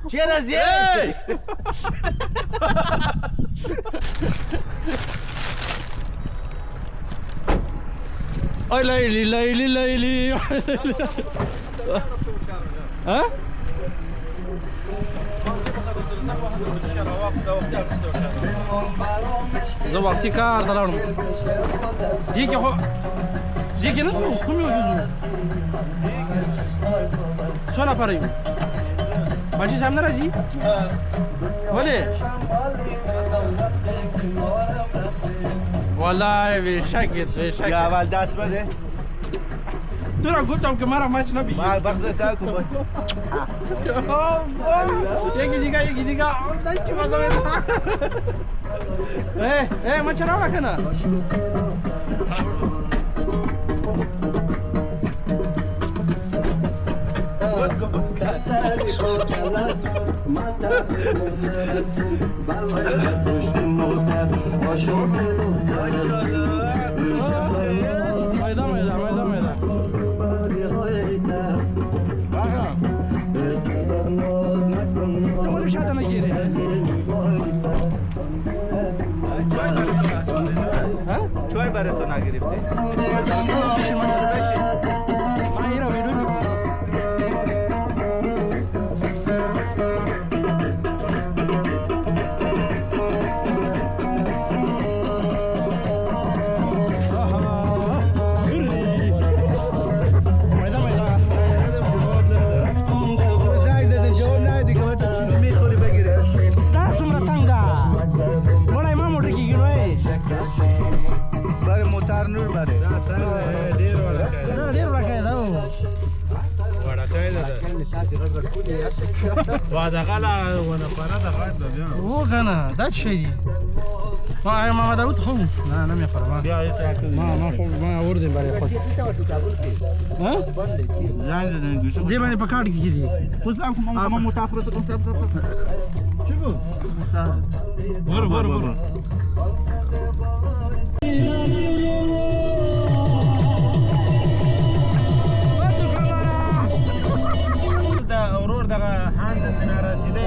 چرا زی؟ آی لیلی لیلی لیلی ها؟ زه وقتی کار ته لاړم دې کې خو دې کې نه ځو کوم یو کې ځو څو نفره یو بچي صاحب نه راځي ولې والله بشکل بشکل یا اول دست بده تو را گفتم که مرا مچ نبی ما بغض سعی کن یکی دیگه داشتی مزه بده من چرا نکنه چای برای تو نگرفتی؟ وادغلا ونفرد غاد و کنه دا چه دی ما داوود خو نه نمیخوره ما آوردیم برای خود ها زنگ زدن گوشه دی باندې په کارت کې دی خود اما متافر تو کنسرت چی بود برو اورور دغه هاند څنګه رسیدې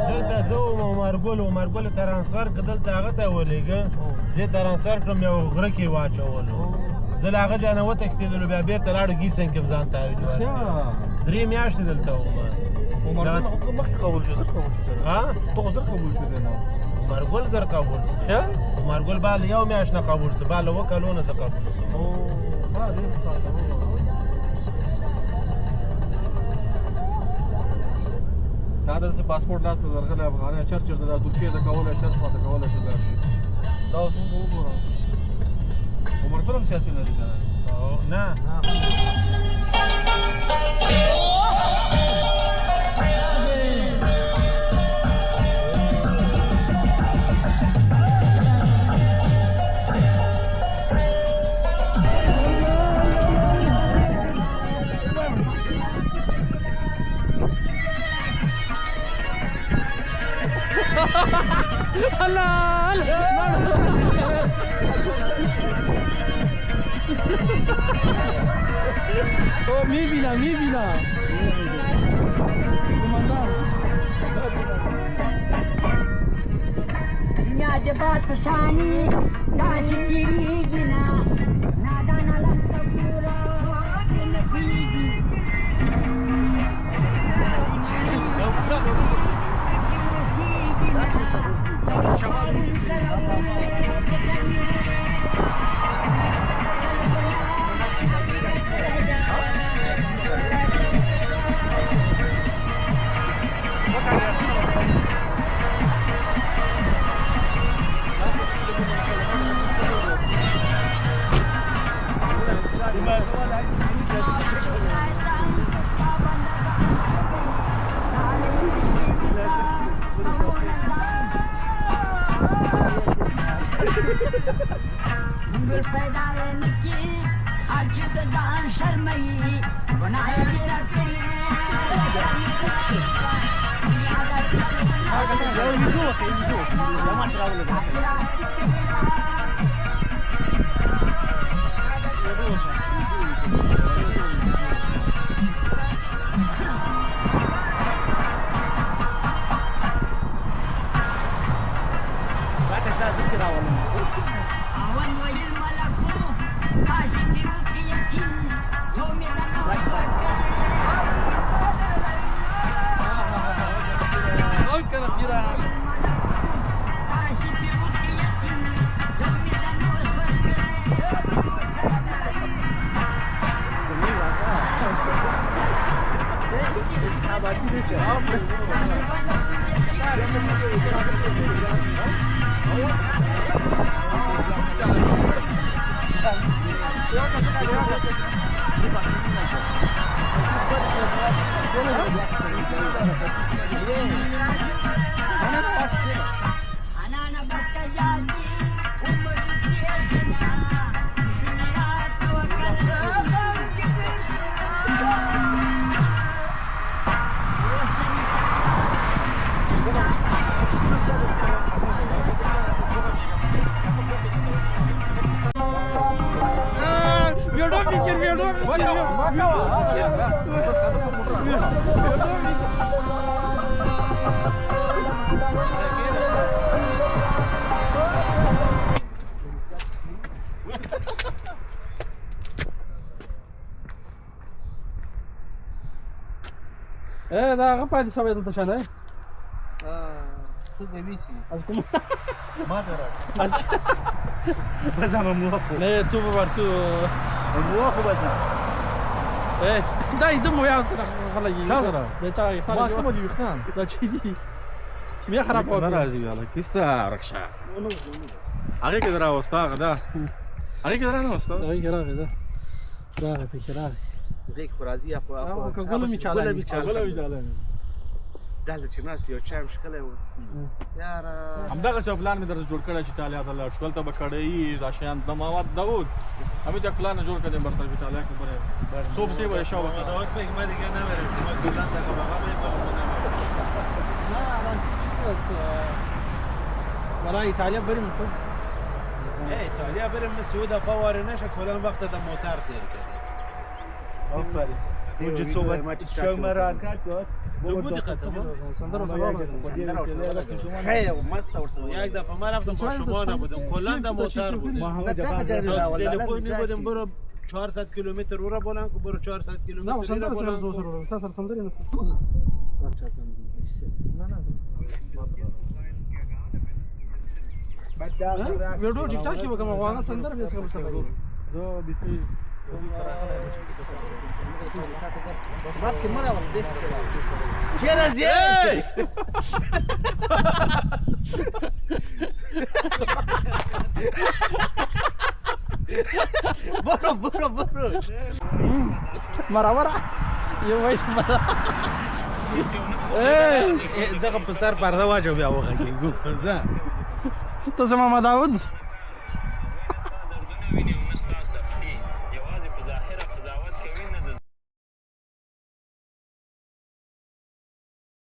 دلته زه مرګول ترانسفر کدل ته هغه ته ولېګه زه ترانسفر کړم یو غره کې واچولو زه لا هغه جانه وتښتېدلو بیا بیرته لاړو ګیسن کې ځان ته درې میاشتې دلته وم مخکې قبول شو زر قبول شو ها تو خو زر قبول شو نه مرګول زر قبول شو مرګول بال یو میاشت نه قبول شو بال و کلونه زه قبول شو او خلاص دا د پاسپورت لاس ته درغلی افغاني چرچ د ترکیه د کولای شرط خاطر کولای شو درشي دا اوس موږ وګورو عمر پرم سیاسي نه دي کنه نه حلال او میبینم دنیا د باد پشانی داسې تیریږي نه نادانه لکه ګوره نه پوهېږي Anak-anak basta jadi umur dia kena siniat tua Video pikir دا غپا دي سبا دلته شانه څوک به ویسي از کوم ما درا از بزنم موافق نه تو برتو موافق بزنم دا يدمو يا سره خلګي چا سره؟ دا تا ما کوم دی وختان دا چي دي میا خراب نه اوت راځي یاله کیسه رکشا هغه کې درا وستا غدا هغه کې درا نه وستا دا یې راغی دا راغی فکر غیک خورازی اخو گلو می چاله دلته چې ناست یو چای مشکله و یاره همدغه څه پلان مې درته جوړ کړی چې ایټالیا ته لاړ شو هلته به کړی دا شیان د مواد داود همې ته پلان جوړ کړی برته ایټالیا کې بره صبح سے به شاو ما دعوت بك ما دیگه نمیرم شما کلان تا بقا لا راست ولا ایتالیا بریم خب ایتالیا بریم مسعود فوار نشه کلان وقت د موتر تیر کردی آفرین اونجا صحبت شو مراکت بود تو بودی قطعا خیلی مست ورسره یک دفعه ما رفتم با شما نبودم کلان د موتر بودم تلفنی بودم برو 400 کیلومتر رو را بلند کن برو 400 نه کیلومتر سندره رو سره بلند زو کن سره تاسو سندره نه ویډیو ټیک ټاک کې وکم غواړم سندره به څنګه سره زه بیخي باب کې مړه ول دې چیرې زی برو مرا یو وایس مرا دغه په سر پرده واچو بیا وغږیږو ځه ته زما ما داود دردونه ویني او نستا سختي یوازې په ظاهره قضاوت کوي نه د